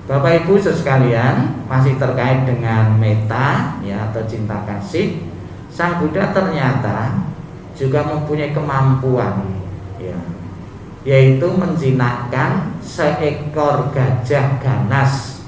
Bapak Ibu sekalian, masih terkait dengan metta ya atau cinta kasih, Sang Buddha ternyata juga mempunyai kemampuan ya, yaitu menjinakkan seekor gajah ganas.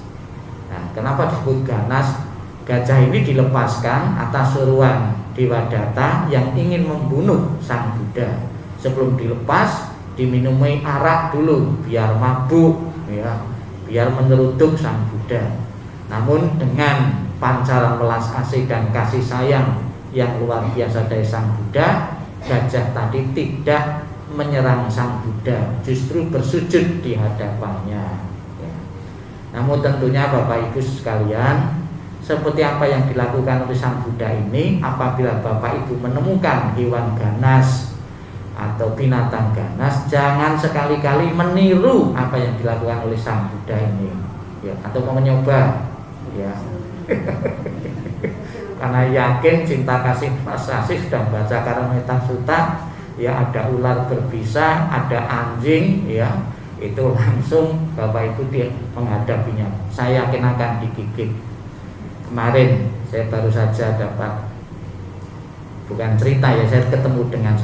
Nah, kenapa disebut ganas? Gajah ini dilepaskan atas suruhan Dewadatta yang ingin membunuh Sang Buddha. Sebelum dilepas, diminumi arak dulu biar mabuk ya, biar menyeruduk Sang Buddha. Namun dengan pancaran welas asih dan kasih sayang yang luar biasa dari Sang Buddha, gajah tadi tidak menyerang Sang Buddha, justru bersujud di hadapannya ya. Namun tentunya Bapak Ibu sekalian, seperti apa yang dilakukan oleh Sang Buddha ini, apabila Bapak Ibu menemukan hewan ganas atau binatang ganas, jangan sekali-kali meniru apa yang dilakukan oleh Sang Buddha ini ya, atau mau mencoba ya. Karena yakin cinta kasih prasasti sudah baca Karamita Sutta ya, ada ular berbisa, ada anjing ya, itu langsung Bapak Ibu dia menghadapinya. Saya yakin akan digigit. Kemarin saya baru saja dapat, bukan cerita ya, saya ketemu dengan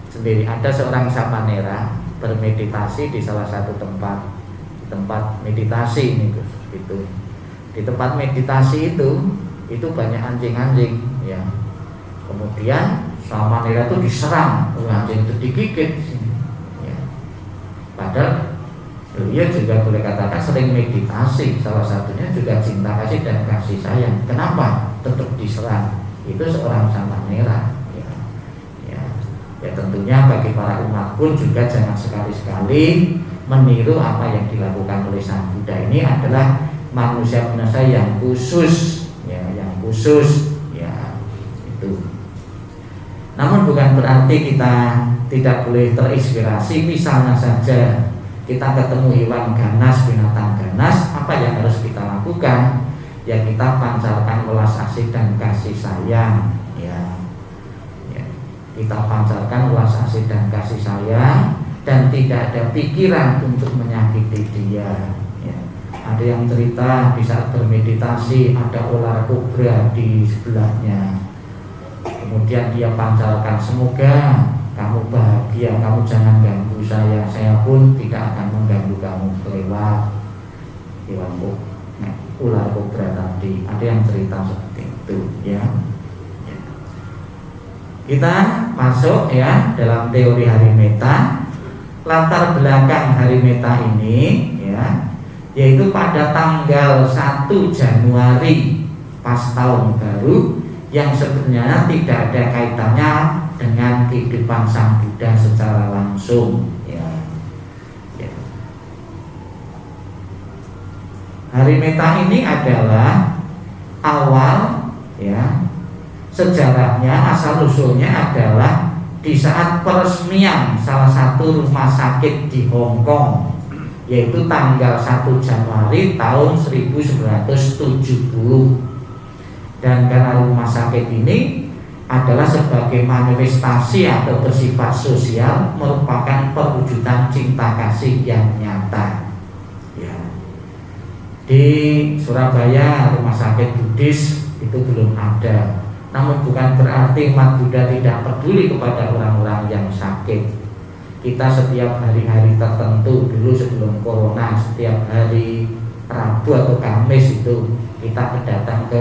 sendiri. Ada seorang samanera bermeditasi di salah satu tempat meditasi ini gitu. Di tempat meditasi itu banyak anjing-anjing ya. Kemudian samanera itu diserang oleh anjing, itu digigit ya. Padahal beliau juga boleh katakan sering meditasi, salah satunya juga cinta kasih dan kasih sayang. Kenapa tetap diserang? Itu seorang samanera ya. Ya tentunya bagi para umat pun juga jangan sekali-sekali meniru apa yang dilakukan oleh Sang Buddha. Ini adalah manusia-manusia yang khusus ya, yang khusus ya itu. Namun bukan berarti kita tidak boleh terinspirasi. Misalnya saja kita ketemu hewan ganas, binatang ganas, apa yang harus kita lakukan? Ya kita pancarkan welas asih dan kasih sayang ya. Kita pancarkan welas asih dan kasih sayang, dan tidak ada pikiran untuk menyakiti dia ya. Ada yang cerita di saat bermeditasi ada ular kobra di sebelahnya, kemudian dia pancarkan, semoga kamu bahagia, kamu jangan ganggu saya pun tidak akan mengganggu kamu, kelewat hewan ular kobra tadi. Ada yang cerita seperti itu ya. Kita masuk ya dalam teori hari metta. Latar belakang hari metta ini ya, yaitu pada tanggal 1 Januari pas tahun baru, yang sebenarnya tidak ada kaitannya dengan kehidupan Sang Buddha secara langsung ya. Hari metta ini adalah awal ya, sejarahnya asal usulnya adalah di saat peresmian salah satu rumah sakit di Hong Kong, yaitu tanggal 1 Januari tahun 1970. Dan karena rumah sakit ini adalah sebagai manifestasi atau bersifat sosial, merupakan perwujudan cinta kasih yang nyata ya. Di Surabaya rumah sakit Buddhis itu belum ada. Namun bukan berarti umat Buddha tidak peduli kepada orang-orang yang sakit. Kita setiap hari-hari tertentu dulu sebelum corona, setiap hari Rabu atau Kamis itu kita datang ke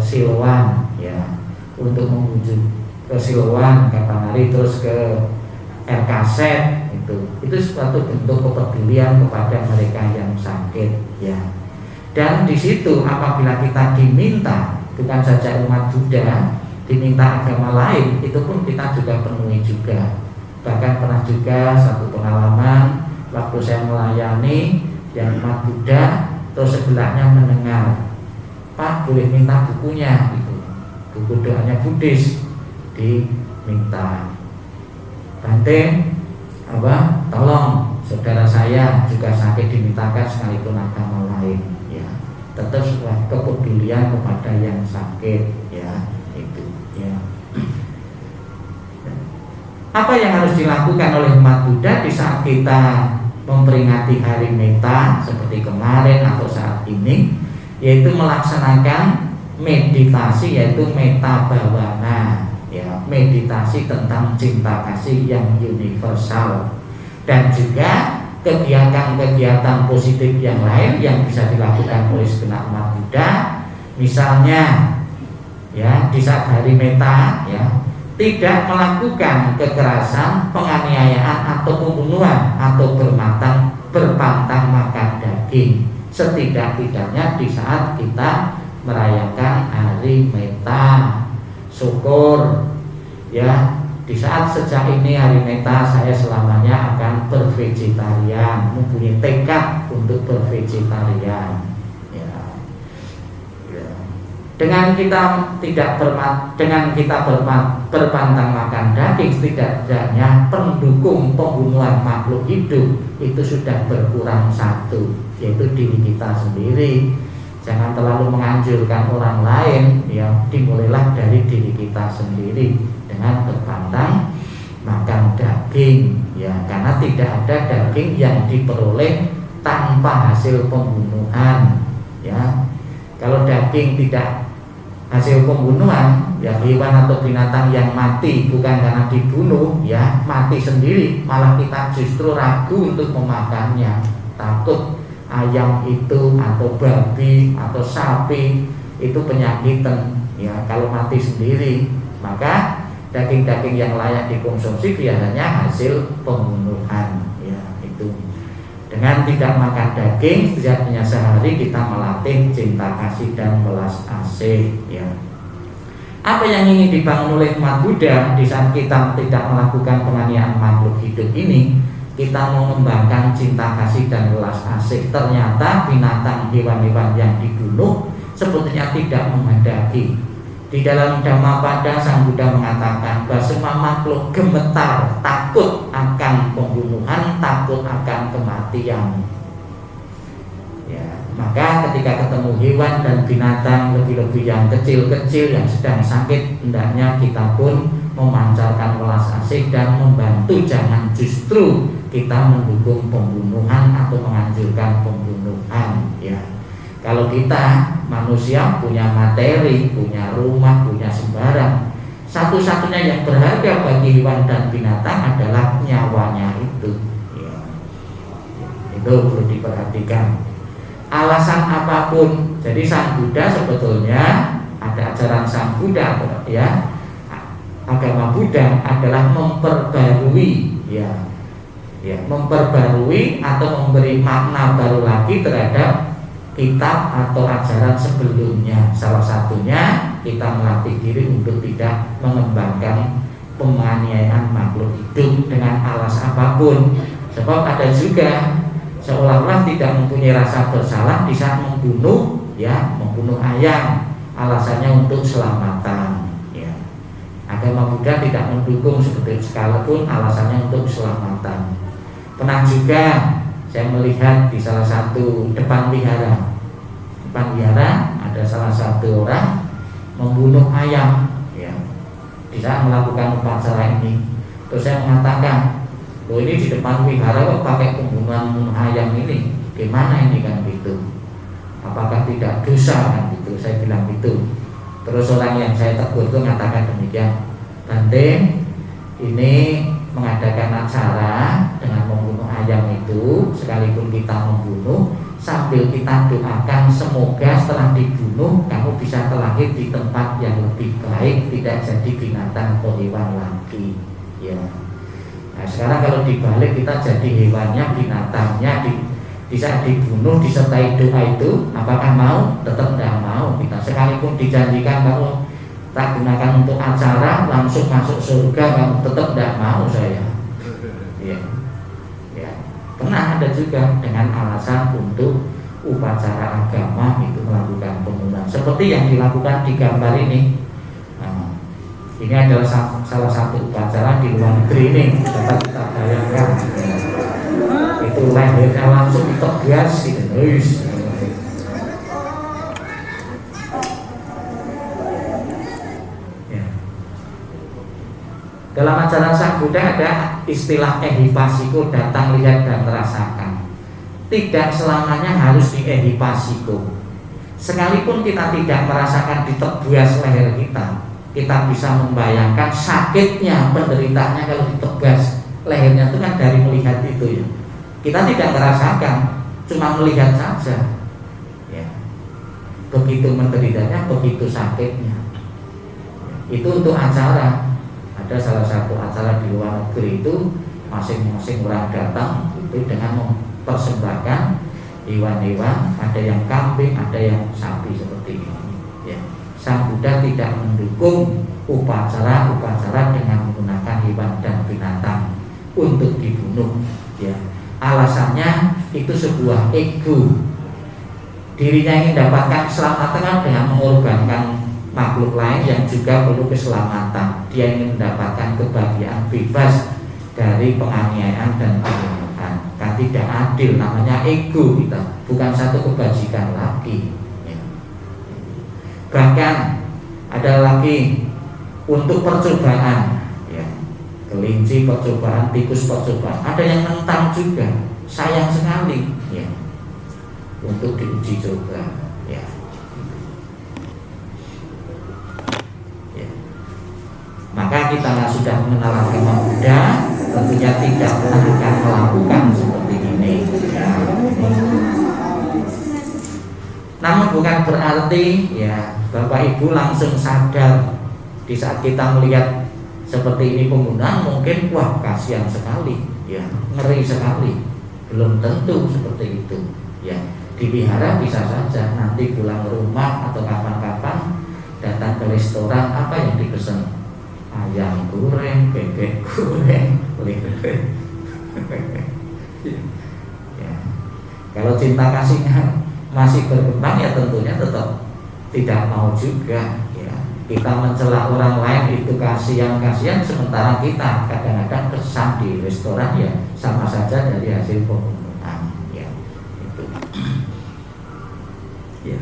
Siloam ya, untuk mengunjungi ke Siloam, Kapanari, terus ke RKZ itu suatu bentuk kepedulian kepada mereka yang sakit ya. Dan di situ apabila kita diminta, bukan saja umat Buddha, diminta agama lain, itu pun kita juga penuhi juga. Bahkan pernah juga satu pengalaman waktu saya melayani yang umat Buddha, terus sebelahnya mendengar, Pak boleh minta bukunya gitu. Buku doanya Buddhis diminta. Bante tolong saudara saya juga sakit, dimintakan sekalipun agama lain ya. Tetap kepedulian kepada yang sakit ya, itu ya. Apa yang harus dilakukan oleh umat Buddha di saat kita memperingati hari Meta seperti kemarin atau saat ini, yaitu melaksanakan meditasi, yaitu meta bhavana, ya, meditasi tentang cinta kasih yang universal, dan juga kegiatan-kegiatan positif yang lain yang bisa dilakukan oleh segenap umat Buddha. Misalnya, ya, di saat hari Meta, ya, tidak melakukan kekerasan, penganiayaan atau pembunuhan atau berpantang makan daging, setidak-tidaknya di saat kita merayakan hari Meta. Syukur, ya, di saat sejak ini hari Meta saya selamanya akan bervegetarian, mempunyai tekad untuk bervegetarian, ya. Dengan kita berpantang makan daging, setidaknya pendukung pembunuhan makhluk hidup itu sudah berkurang satu, yaitu diri kita sendiri. Jangan terlalu menganjurkan orang lain, ya, dimulailah dari diri kita sendiri dengan berpantang makan daging, ya, karena tidak ada daging yang diperoleh tanpa hasil pembunuhan, ya. Kalau daging tidak hasil pembunuhan, ya, hewan atau binatang yang mati bukan karena dibunuh, ya, mati sendiri, malah kita justru ragu untuk memakannya, takut ayam itu atau babi atau sapi itu penyakitan, ya, kalau mati sendiri. Maka daging-daging yang layak dikonsumsi biasanya hasil pembunuhan, ya, itu. Dengan tidak makan daging, setidaknya sehari kita melatih cinta kasih dan welas asih, ya. Apa yang ingin dibangun oleh umat Buddha di saat kita tidak melakukan penganiayaan makhluk hidup ini? Kita mengembangkan cinta kasih dan welas asih. Ternyata binatang, hewan-hewan yang dibunuh sebetulnya tidak menghendaki. Di dalam Dhammapada Sang Buddha mengatakan bahwa semua makhluk gemetar, takut akan pembunuhan, takut akan kematian, ya. Maka ketika ketemu hewan dan binatang, lebih-lebih yang kecil-kecil yang sedang sakit, hendaknya kita pun memancarkan welas asih dan membantu. Jangan justru kita mendukung pembunuhan atau menganjurkan pembunuhan, ya. Kalau kita manusia punya materi, punya rumah, punya sembarang, satu-satunya yang berharga bagi hewan dan binatang adalah nyawanya itu, ya. Itu perlu diperhatikan. Alasan apapun, jadi Sang Buddha sebetulnya ada ajaran Sang Buddha, ya, agama Buddha adalah memperbarui, ya, memperbarui atau memberi makna baru lagi terhadap kitab atau ajaran sebelumnya. Salah satunya kita melatih diri untuk tidak mengembangkan penganiayaan makhluk hidup dengan alas apapun. Sebab ada juga seolah-olah tidak mempunyai rasa bersalah di saat membunuh, ya, membunuh ayam, alasannya untuk selamatan, ya. Agama Buddha tidak mendukung seperti sekalipun alasannya untuk keselamatan. Pernah juga saya melihat di salah satu depan wihara ada salah satu orang membunuh ayam, ya, di saat melakukan upacara ini. Terus saya mengatakan, loh, ini di depan wihara kok pakai pembunuhan ayam ini, gimana ini, kan gitu, apakah tidak dosa, kan gitu, saya bilang gitu. Terus orang yang saya tegur itu mengatakan demikian, Bante, ini mengadakan acara dengan membunuh ayam itu, sekalipun kita membunuh, sambil kita doakan semoga setelah dibunuh kamu bisa terlahir di tempat yang lebih baik, tidak jadi binatang atau hewan lagi, ya. Nah, sekarang kalau dibalik, kita jadi hewannya, binatangnya, di saat dibunuh disertai doa itu, apakah mau? Tetap tidak mau. Kita sekalipun dijanjikan kamu tak gunakan untuk acara langsung masuk surga, kamu tetap tidak mau, saya, ya. Pernah ada juga dengan alasan untuk upacara agama itu melakukan pembunuhan seperti yang dilakukan di gambar ini. Nah, ini adalah salah satu upacara di luar negeri ini, dapat kita bayangkan, ya. Itu lehernya langsung ditegas gitu. Ya. Dalam ajaran Sang Buddha ada istilah ehipasiko, datang, lihat dan merasakan. Tidak selamanya harus di ehipasiko. Sekalipun kita tidak merasakan ditebas leher kita, kita bisa membayangkan sakitnya, penderitaannya kalau ditebas lehernya. Itu kan dari melihat itu ya. Kita tidak merasakan, cuma melihat saja ya. Begitu menderitanya, begitu sakitnya. Itu untuk acara. Ada salah satu acara di luar negeri itu, masing-masing orang datang itu dengan mempersembahkan hewan-hewan, ada yang kambing, ada yang sapi seperti ini ya. Sang Buddha tidak mendukung upacara-upacara dengan menggunakan hewan dan binatang untuk dibunuh ya. Alasannya itu sebuah ego. Dirinya ingin mendapatkan keselamatan dengan mengorbankan makhluk lain yang juga perlu keselamatan. Dia ingin mendapatkan kebahagiaan bebas dari penganiayaan dan pembunuhan. Kan tidak adil, namanya ego kita, bukan satu kebajikan lagi ya. Bahkan ada lagi untuk percobaan ya. Kelinci percobaan, tikus percobaan, ada yang menentang juga, sayang sekali ya, untuk diuji coba ya. Maka kita sudah mengenal agama Buddha, tentunya tidak akan melakukan seperti ini ya. Namun bukan berarti ya Bapak Ibu langsung sadar di saat kita melihat seperti ini pembunuhan, mungkin wah kasihan sekali ya, ngeri sekali. Belum tentu seperti itu ya. Dipelihara bisa saja, nanti pulang ke rumah atau kapan-kapan datang ke restoran, apa yang dipesan? Ayam goreng, bebek goreng, ya. Kalau cinta kasihnya masih berkembang ya tentunya tetap tidak mau juga ya. Kita mencela orang lain itu kasihan, sementara kita kadang-kadang kesan di restoran ya sama saja dari hasil pembunuhan ya. Itu ya.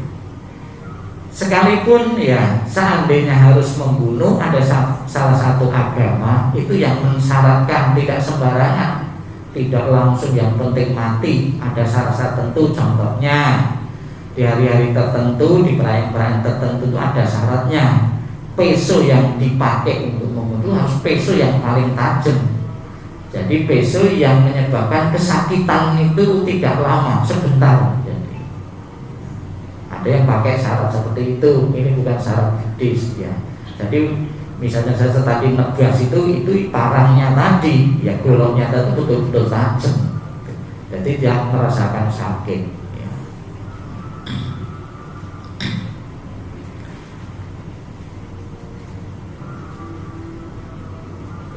Sekalipun ya seandainya harus membunuh, ada salah satu agama itu yang mensyaratkan tidak sembarangan, tidak langsung yang penting mati. Ada syarat tertentu, contohnya di hari-hari tertentu, di perayaan-perayaan tertentu itu ada syaratnya. Peso yang dipakai untuk membunuh harus peso yang paling tajam. Jadi peso yang menyebabkan kesakitan itu tidak lama, sebentar. Ada yang pakai syarat seperti itu. Ini bukan syarat Buddhis ya. Jadi misalnya saya tadi negas itu parangnya tadi ya, golongnya tadi betul-betul tajam. Jadi dia merasakan sakit ya.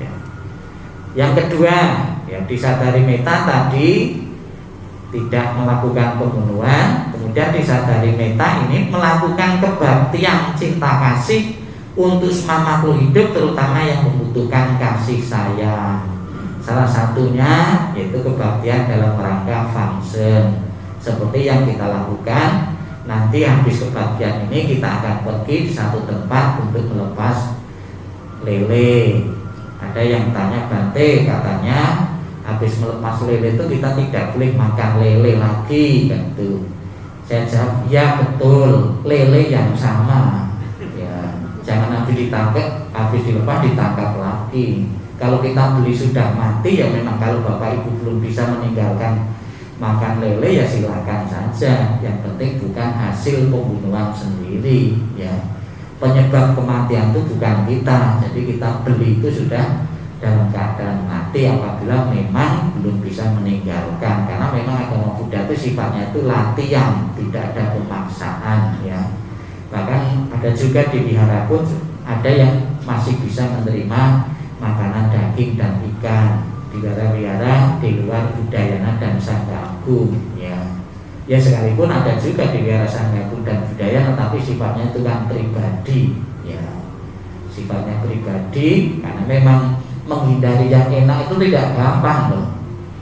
Ya. Yang kedua ya, disadari metta tadi tidak melakukan pembunuhan, kemudian disadari metta ini melakukan kebaktian cinta kasih untuk semua makhluk hidup, terutama yang membutuhkan kasih sayang. Salah satunya yaitu kebaktian dalam rangka function, seperti yang kita lakukan. Nanti habis kebaktian ini kita akan pergi di satu tempat untuk melepas lele. Ada yang tanya, Bante, katanya habis melepas lele itu kita tidak boleh makan lele lagi kan tuh. Saya jawab, ya betul, lele yang sama ya. Jangan habis ditangkap, habis dilepas ditangkap lagi. Kalau kita beli sudah mati ya memang, kalau Bapak Ibu belum bisa meninggalkan makan lele ya silakan saja. Yang penting bukan hasil pembunuhan sendiri ya. Penyebab kematian itu bukan kita. Jadi kita beli itu sudah dalam keadaan mati apabila memang belum bisa meninggalkan. Karena memang agama Buddha itu sifatnya itu latihan, tidak ada pemaksaan ya. Bahkan ada juga di wihara pun ada yang masih bisa menerima makanan daging dan ikan di wihara di luar Udayana dan Sangga Agung ya. Ya sekalipun ada juga di wihara Sangga Agung dan Udayana, tetapi sifatnya itu kan pribadi ya. Sifatnya pribadi karena memang menghindari yang enak itu tidak gampang loh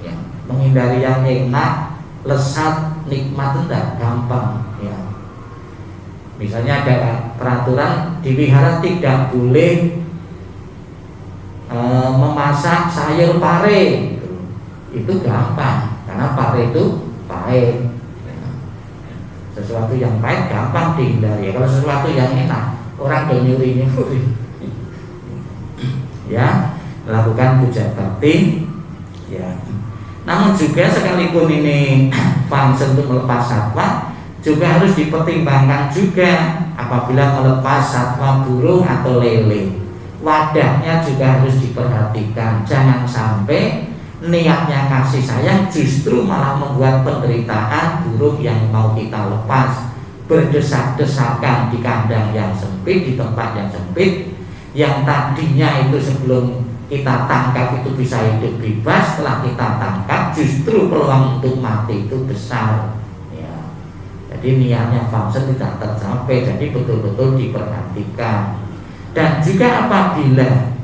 ya. Menghindari yang enak, lesat, nikmat itu tidak gampang ya. Misalnya ada peraturan di wihara tidak boleh memasak sayur pare itu gampang karena pare itu pahit. Sesuatu yang pahit gampang dihindari. Kalau sesuatu yang enak orang nyuri-nyuri ya, melakukan puja bakti ya. Namun juga sekalipun ini fungsi untuk melepas satwa juga harus dipertimbangkan juga apabila melepas satwa burung atau lele. Wadahnya juga harus diperhatikan, jangan sampai niatnya kasih sayang justru malah membuat penderitaan burung yang mau kita lepas berdesak-desakan di kandang yang sempit, di tempat yang sempit, yang tadinya itu sebelum kita tangkap itu bisa hidup bebas, setelah kita tangkap justru peluang untuk mati itu besar ya. Jadi niatnya fungsi tidak tercapai, jadi betul-betul diperhatikan. Dan juga apabila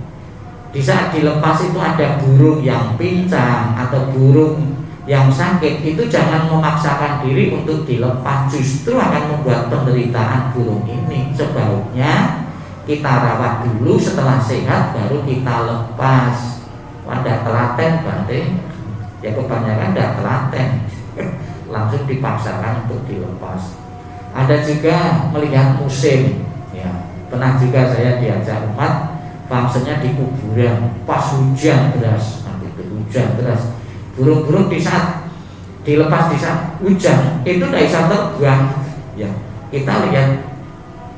di saat dilepas itu ada burung yang pincang atau burung yang sakit, itu jangan memaksakan diri untuk dilepas, justru akan membuat penderitaan burung ini. Sebaiknya kita rawat dulu, setelah sehat baru kita lepas. Tidak telaten berarti ya, kebanyakan tidak telaten langsung dipaksakan untuk dilepas. Ada juga melihat musim ya. Pernah juga saya diajak umat fungsinya di kuburan pas hujan deras, hujan deras, burung-burung di saat dilepas di saat hujan itu tidak bisa terbang ya. Kita lihat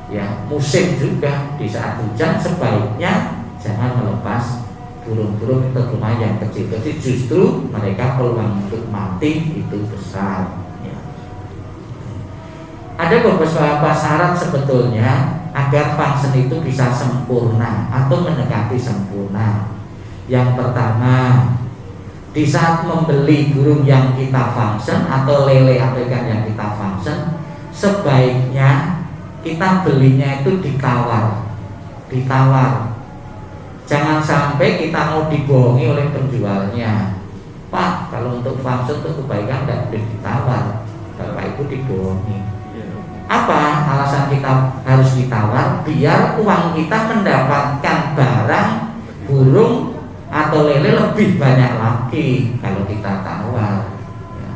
ya, musim juga di saat hujan sebaiknya jangan melepas burung-burung terutama yang kecil-kecil, justru mereka peluang untuk mati itu besar ya. Ada beberapa syarat sebetulnya agar fungsi itu bisa sempurna atau mendekati sempurna. Yang pertama, di saat membeli burung yang kita fungsi atau lele atau ikan yang kita fungsi, sebaiknya kita belinya itu ditawar. Jangan sampai kita mau dibohongi oleh penjualnya. Pak, kalau untuk fungsi itu kebaikan tidak boleh ditawar. Bapak itu dibohongi. Apa alasan kita harus ditawar? Biar uang kita mendapatkan barang burung atau lele lebih banyak lagi kalau kita tawar ya.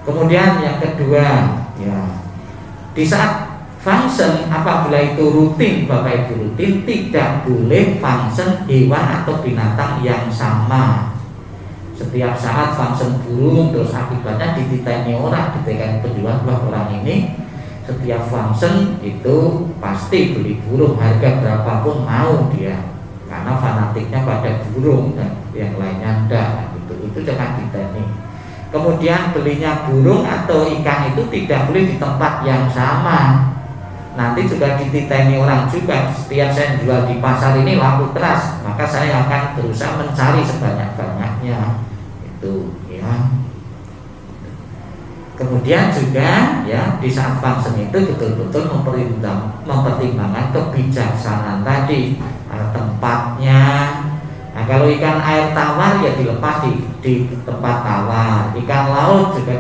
Kemudian yang kedua ya, di saat fungsi apabila itu rutin, Bapak Ibu rutin, tidak boleh fungsi hewan atau binatang yang sama. Setiap saat fungsi burung terus akibatnya dititeni orang, dititeni penjual, bahwa orang ini setiap fungsi itu pasti beli burung harga berapapun mau dia, karena fanatiknya pada burung dan yang lainnya enggak gitu. Itu jangan dititeni. Kemudian belinya burung atau ikan itu tidak boleh di tempat yang sama. Nanti juga dititeni orang juga. Setiap saya jual di pasar ini laku keras, maka saya akan berusaha mencari sebanyak-banyaknya itu ya. Kemudian juga ya, di saat fungsi itu betul-betul mempertimbangkan kebijaksanaan tadi, tempatnya. Nah, kalau ikan air tawar ya dilepas di tempat tawar, ikan laut juga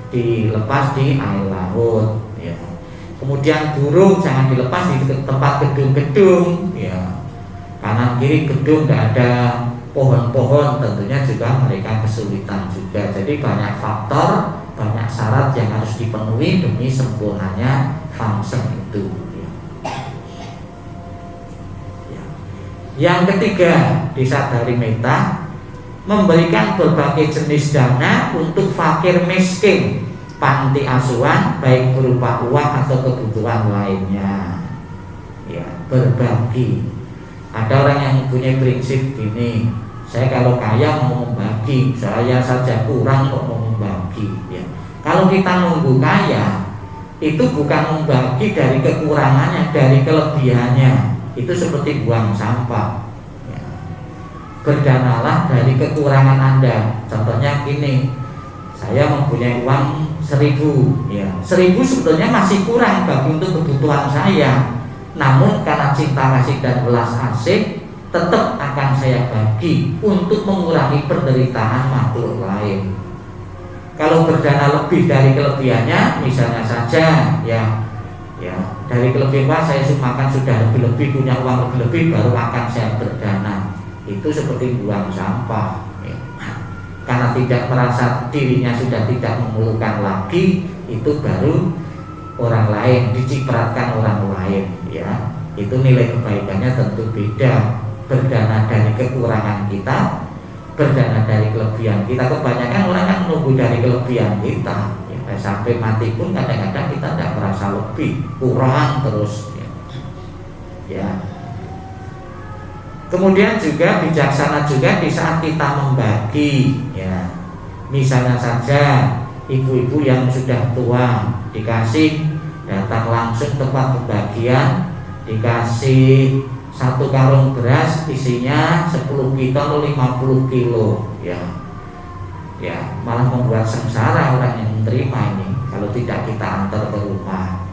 dilepas di air laut ya. Kemudian burung jangan dilepas di tempat gedung-gedung ya, kanan kiri gedung tidak ada pohon-pohon, tentunya juga mereka kesulitan juga. Jadi banyak faktor, banyak syarat yang harus dipenuhi demi sempurnanya fungsi itu ya. Yang ketiga, di saat hari Meta, memberikan berbagai jenis dana untuk fakir miskin, panti asuhan, baik berupa uang atau kebutuhan lainnya ya, berbagi. Ada orang yang mempunyai prinsip gini, saya kalau kaya mau membagi, saya saja kurang kok mau membagi ya. Kalau kita nunggu kaya, itu bukan membagi dari kekurangannya, dari kelebihannya. Itu seperti buang sampah ya. Berdanalah dari kekurangan Anda. Contohnya gini, saya mempunyai uang 1.000 ya. 1.000 sebetulnya masih kurang bagi untuk kebutuhan saya, namun karena cinta kasih dan belas asih, tetap akan saya bagi untuk mengurangi penderitaan makhluk lain. Kalau berdana lebih dari kelebihannya, misalnya saja ya dari kelebihan uang saya makan sudah lebih-lebih, punya uang lebih-lebih, baru akan saya berdana. Itu seperti buang sampah ya. Karena tidak merasa dirinya sudah tidak memerlukan lagi, itu baru orang lain, dicipratkan orang lain ya. Itu nilai kebaikannya tentu beda. Berdana dari kekurangan kita, berdana dari kelebihan kita. Kebanyakan orang kan menunggu dari kelebihan kita ya. Sampai mati pun kadang-kadang kita tidak merasa lebih, kurang terus ya. Kemudian juga bijaksana juga di saat kita membagi ya. Misalnya saja ibu-ibu yang sudah tua dikasih, datang langsung tempat pembagian, dikasih 1 karung beras isinya 10 kilo atau 50 kilo ya. Ya, malah membuat sengsara orang yang menerima ini kalau tidak kita antar ke rumah.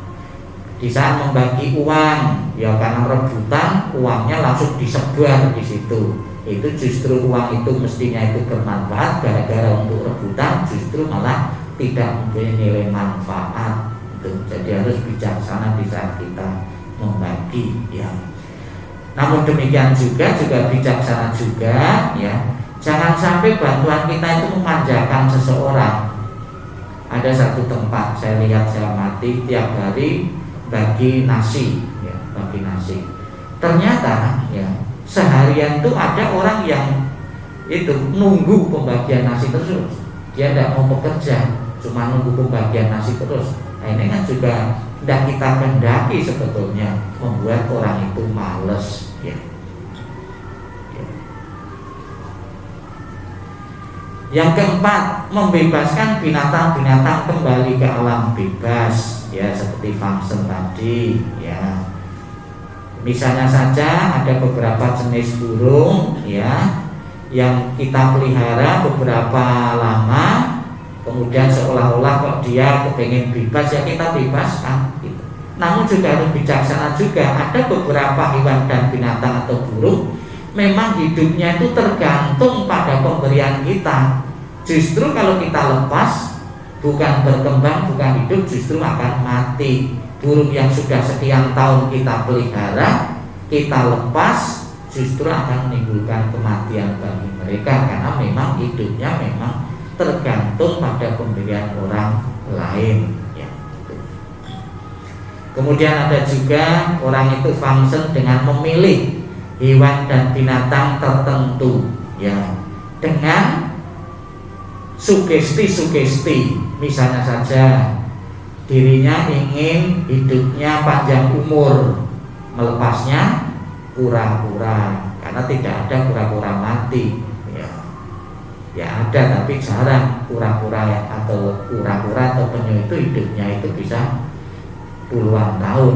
Di saat membagi uang ya, karena rebutan uangnya langsung disebar di situ. Itu justru uang itu mestinya itu bermanfaat, gara-gara untuk rebutan justru malah tidak mempunyai nilai manfaat. Jadi harus bijaksana di saat kita membagi ya. Namun demikian juga bijaksana juga ya. Jangan sampai bantuan kita itu memanjakan seseorang. Ada satu tempat saya lihat, saya amati tiap hari bagi nasi ya, bagi nasi. Ternyata ya, seharian itu ada orang yang itu nunggu pembagian nasi terus. Dia tidak mau bekerja, cuma nunggu pembagian nasi terus. Nah, ini kan juga tidak kita kehendaki sebetulnya, membuat orang itu males ya. Yang keempat, membebaskan binatang-binatang kembali ke alam bebas ya, seperti fangsen tadi ya. Misalnya saja ada beberapa jenis burung ya yang kita pelihara beberapa lama, kemudian seolah-olah kok dia kepengen bebas ya kita bebaskan gitu. Namun juga harus bijaksana juga, ada beberapa hewan dan binatang atau burung memang hidupnya itu tergantung pada pemberian kita. Justru kalau kita lepas, bukan berkembang, bukan hidup, justru akan mati. Burung yang sudah sekian tahun kita pelihara, kita lepas, justru akan menimbulkan kematian bagi mereka, karena memang hidupnya memang tergantung pada pemberian orang lain ya. Kemudian ada juga orang itu fungsi dengan memilih hewan dan binatang tertentu ya, dengan sugesti-sugesti. Misalnya saja dirinya ingin hidupnya panjang umur, melepasnya kura-kura, karena tidak ada kura-kura mati ya. Ya ada, tapi jarang kura-kura atau penyu itu hidupnya itu bisa puluhan tahun.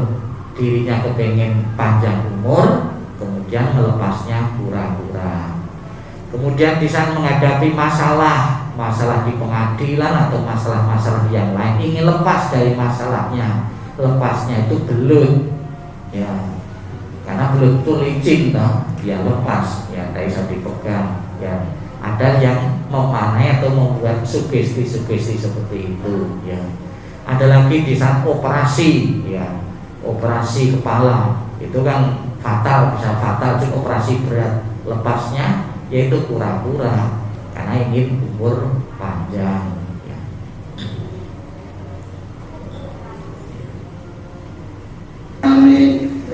Dirinya kepengen panjang umur, kemudian melepasnya kura-kura. Kemudian di saat menghadapi masalah di pengadilan atau masalah-masalah yang lain, ingin lepas dari masalahnya, lepasnya itu belut ya, karena belut itu licin toh, dia lepas ya, tidak bisa dipegang ya. Ada yang memanai atau membuat sugesti-sugesti seperti itu ya. Ada lagi di saat operasi ya, operasi kepala itu kan fatal, bisa fatal, juga operasi berat, lepasnya yaitu kura-kura karena ingin umur panjang ya.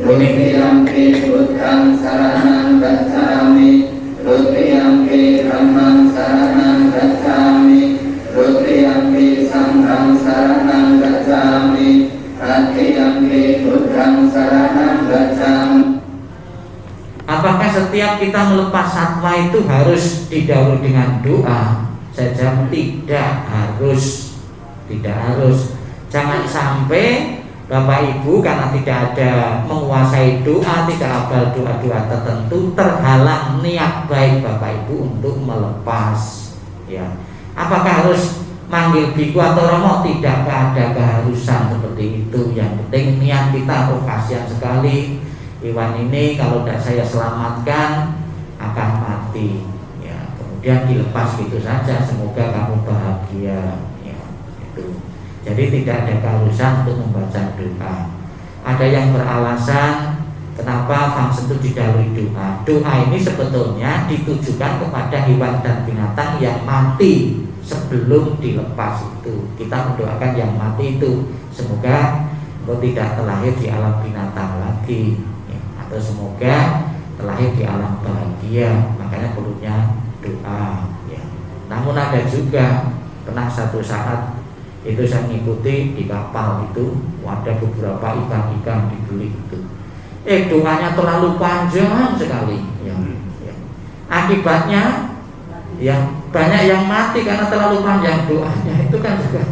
Rutiyampi buddhang saranang gacchami, rutiyampi dhammang saranang gacchami, rutiyampi sanghang saranang gacchami, tatiyampi buddhang saranang gacchami. Apakah setiap kita melepas satwa itu harus didahului dengan doa? Saya jawab tidak harus. Jangan sampai Bapak Ibu karena tidak ada menguasai doa, tidak hafal doa-doa tertentu, terhalang niat baik Bapak Ibu untuk melepas ya. Apakah harus manggil biku atau romo? Tidak ada keharusan seperti itu. Yang penting niat kita, kasihan sekali hewan ini kalau tidak saya selamatkan akan mati ya, kemudian dilepas gitu saja, semoga kamu bahagia ya, itu. Jadi tidak ada keharusan untuk membaca doa. Ada yang beralasan kenapa fungsi itu didahului doa. Doa ini sebetulnya ditujukan kepada hewan dan binatang yang mati sebelum dilepas itu. Kita mendoakan yang mati itu, semoga engkau tidak terlahir di alam binatang lagi, ya. Atau semoga terlahir di alam bahagia. Makanya perlunya doa, ya. Namun ada juga pernah satu saat itu saya mengikuti di kapal itu ada beberapa ikan-ikan dibeli itu. Doanya terlalu panjang sekali, ya. Akibatnya ya banyak yang mati karena terlalu panjang doanya itu kan juga.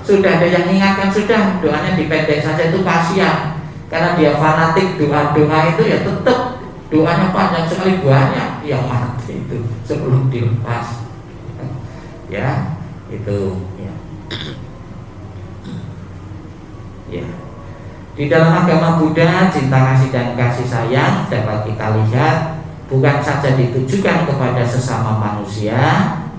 Sudah ada yang mengingatkan, sudah doanya dipendek saja, itu kasihan karena dia fanatik doa itu, ya tetap doanya panjang sekali, banyak yang mati itu sebelum dilepas, ya itu, ya. Ya. Di dalam agama Buddha, cinta kasih dan kasih sayang dapat kita lihat bukan saja ditujukan kepada sesama manusia,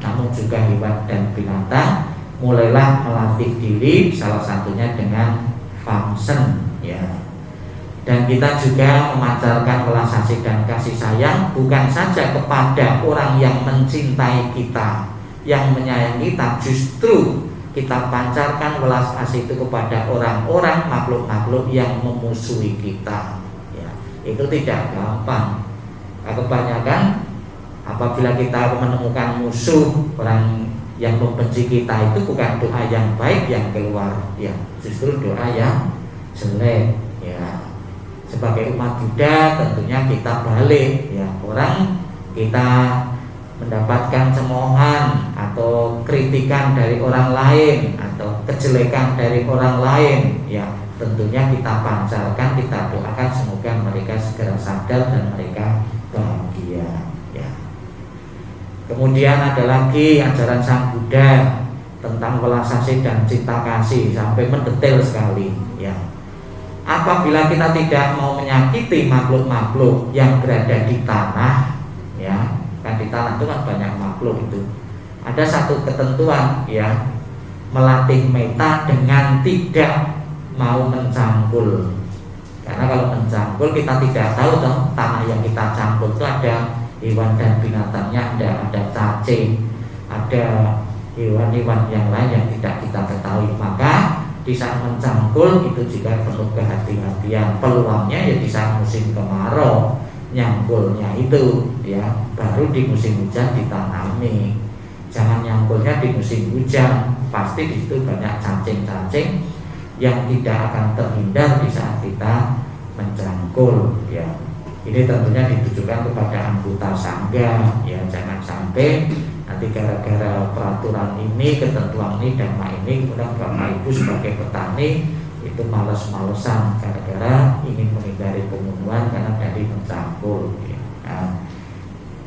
namun juga hewan dan binatang. Mulailah melatih diri, salah satunya dengan famsen, ya. Dan kita juga memancarkan welas asih dan kasih sayang bukan saja kepada orang yang mencintai kita, yang menyayangi kita, justru kita pancarkan welas asih itu kepada orang-orang, makhluk-makhluk yang memusuhi kita, ya. Itu tidak gampang. Kebanyakan apabila kita menemukan musuh, orang yang membenci kita, itu bukan doa yang baik yang keluar, ya, justru doa yang jelek, ya. Sebagai umat Buddha tentunya kita balik, ya. Orang kita mendapatkan cemoohan atau kritikan dari orang lain atau kejelekan dari orang lain, ya tentunya kita pancarkan, kita doakan semoga mereka segera sadar dan mereka bahagia, ya. Kemudian ada lagi ajaran Sang Buddha tentang welas asih dan cinta kasih sampai mendetail sekali, ya. Apabila kita tidak mau menyakiti makhluk-makhluk yang berada di tanah, ya, kan di tanah itu kan banyak makhluk itu. Ada satu ketentuan, ya, melatih meta dengan tidak mau mencangkul. Karena kalau mencangkul kita tidak tahu toh, tanah yang kita cangkul itu ada hewan dan binatangnya, ada cacing, ada hewan-hewan yang lain yang tidak kita ketahui. Maka di saat mencangkul itu juga perlu kehati-hatian. Peluangnya ya di saat musim kemarau, nyangkulnya itu, ya, baru di musim hujan ditanami. Jangan nyangkulnya di musim hujan, pasti di situ banyak cacing-cacing yang tidak akan terhindar di saat kita mencangkul, ya. Ini tentunya ditujukan kepada anggota sangga, ya. Jangan sampai nanti gara-gara peraturan ini, ketentuan ini, dhamma ini, kemudian Bapak Ibu sebagai petani itu malas-malesan gara-gara ingin menghindari pembunuhan karena dari mencangkul, ya. Nah,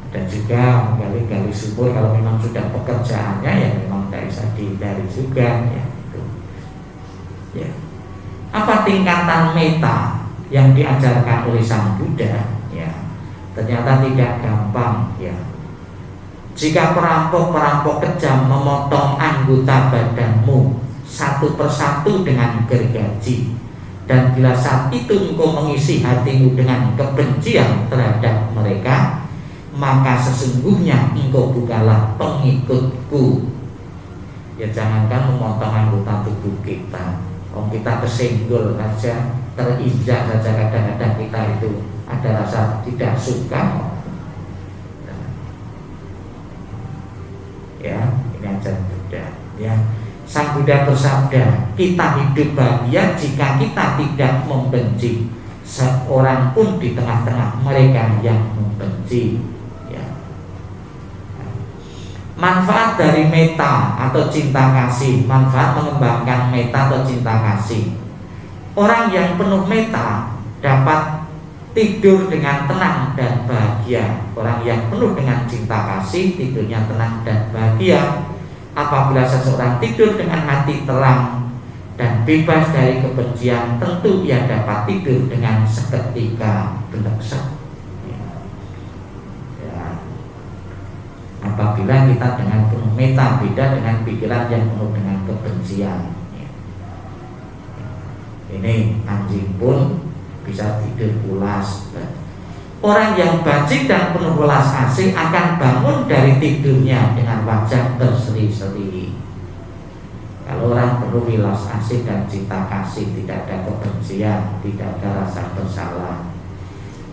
dan juga menggali-gali sumur kalau memang sudah pekerjaannya, ya memang tidak bisa dihindari juga, ya. Ya. Apa tingkatan meta yang diajarkan oleh Sang Buddha, ya, ternyata tidak gampang, ya. Jika perampok-perampok kejam memotong anggota badanmu satu persatu dengan gergaji, dan bila saat itu engkau mengisi hatimu dengan kebencian terhadap mereka, maka sesungguhnya engkau bukanlah pengikutku. Ya, jangankan memotong anggota tubuh kita, kita kesenggol saja, terinjak saja, kadang-kadang kita itu ada rasa tidak suka. Ya, ini ajaran Buddha, ya. Sang Buddha bersabda, kita hidup bahagia jika kita tidak membenci seorang pun di tengah-tengah mereka yang membenci, ya. Manfaat dari meta atau cinta kasih, manfaat mengembangkan meta atau cinta kasih. Orang yang penuh meta dapat tidur dengan tenang dan bahagia. Orang yang penuh dengan cinta kasih tidurnya tenang dan bahagia. Apabila seseorang tidur dengan hati terang dan bebas dari kebencian, tentu ia dapat tidur dengan seketika beleksek, ya. Ya. Apabila kita dengan penuh meta, beda dengan pikiran yang penuh dengan kebencian, ya. Ini anjing pun bisa tidur pulas. Orang yang bajik dan penuh welas asih akan bangun dari tidurnya dengan wajah berseri-seri. Kalau orang penuh welas asih dan cinta kasih, tidak ada kebencian, tidak ada rasa bersalah.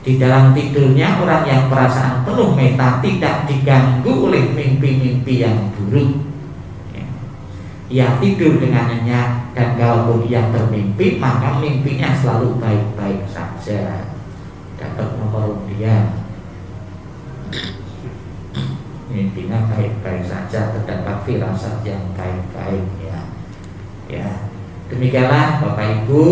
Di dalam tidurnya orang yang perasaan penuh meta tidak diganggu oleh mimpi-mimpi yang buruk. Ia tidur dengan nyenyak, dan kalaupun ia bermimpi maka mimpinya selalu baik-baik saja. Dapat nomor undian, mimpinya baik-baik saja, terdapat firasat yang baik-baik ya. Ya, demikianlah Bapak Ibu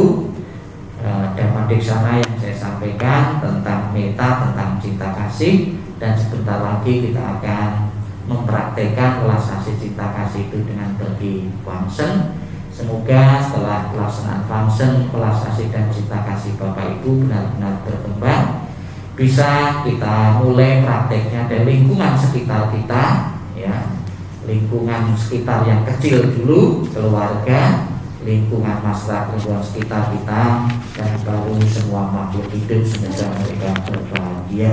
Dhamma Deksana yang saya sampaikan tentang meta, tentang cinta kasih, dan sebentar lagi kita akan mempraktekkan welas asih cinta kasih itu dengan pergi wangsen. Semoga setelah pelaksanaan wangsen, welas asih dan cinta kasih Bapak Ibu benar-benar berkembang, bisa kita mulai prakteknya dari lingkungan sekitar kita ya, lingkungan sekitar yang kecil dulu, keluarga, lingkungan masyarakat, lingkungan sekitar kita, dan baru semua makhluk hidup. Semoga mereka berbahagia.